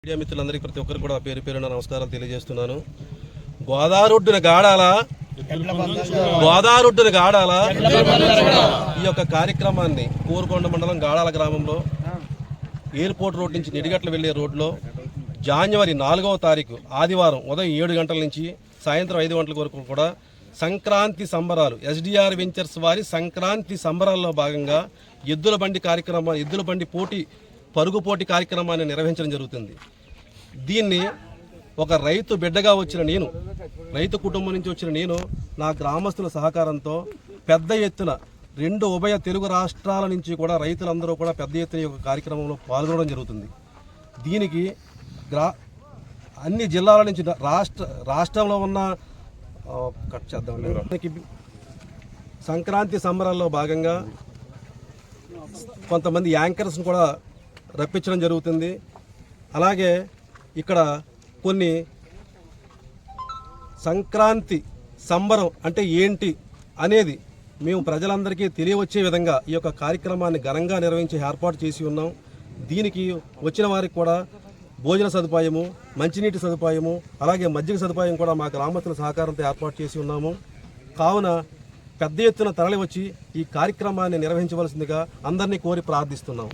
Media మిత్రులందరికీ ప్రతి ఒక్కరికి కూడా పేరు పేరున నమస్కారాలు తెలియజేస్తున్నాను. గోదావరి గాడాల ఈ యొక్క కార్యక్రమాన్ని కోరుకొండ మండలం గాడాల గ్రామంలో ఎయిర్పోర్ట్ రోడ్ నుంచి నిడిగట్ల వెళ్లే రోడ్లో జనవరి 4వ తారీఖు ఆదివారం ఉదయం 7 గంటల నుంచి సాయంత్రం 5 గంటల వరకు కూడా సంక్రాంతి సంబరాలు ఎస్డిఆర్ వెంచర్స్ వారి సంక్రాంతి సంబరాల్లో భాగంగా ఎద్దుల బండి పరుగు పోటీ కార్యక్రమాన్ని నిర్వహించడం జరుగుతుంది. దీన్ని ఒక రైతు బిడ్డగా వచ్చిన నేను, రైతు కుటుంబం నుంచి వచ్చిన నేను, నా గ్రామస్తుల సహకారంతో పెద్ద ఎత్తున 2 ఉభయ తెలుగు రాష్ట్రాల నుంచి కూడా రైతులందరూ కూడా పెద్ద ఎత్తున ఈ కార్యక్రమంలో పాల్గొనడం జరుగుతుంది. దీనికి అన్ని జిల్లాల నుంచి రాష్ట్రంలో ఉన్న సంక్రాంతి సంబరాల్లో భాగంగా కొంతమంది యాంకర్స్ని కూడా రప్పించడం జరుగుతుంది. అలాగే ఇక్కడ కొన్ని సంక్రాంతి సంబరం అంటే ఏంటి అనేది మేము ప్రజలందరికీ తెలియవచ్చే విధంగా ఈ యొక్క కార్యక్రమాన్ని ఘనంగా నిర్వహించి ఏర్పాటు చేసి ఉన్నాం. దీనికి వచ్చిన వారికి కూడా భోజన సదుపాయము, మంచినీటి సదుపాయము, అలాగే మజ్జిగ సదుపాయం కూడా మా గ్రామస్తుల సహకారంతో ఏర్పాటు చేసి ఉన్నాము. కావున పెద్ద ఎత్తున తరలి వచ్చి ఈ కార్యక్రమాన్ని నిర్వహించవలసిందిగా అందరినీ కోరి ప్రార్థిస్తున్నాం.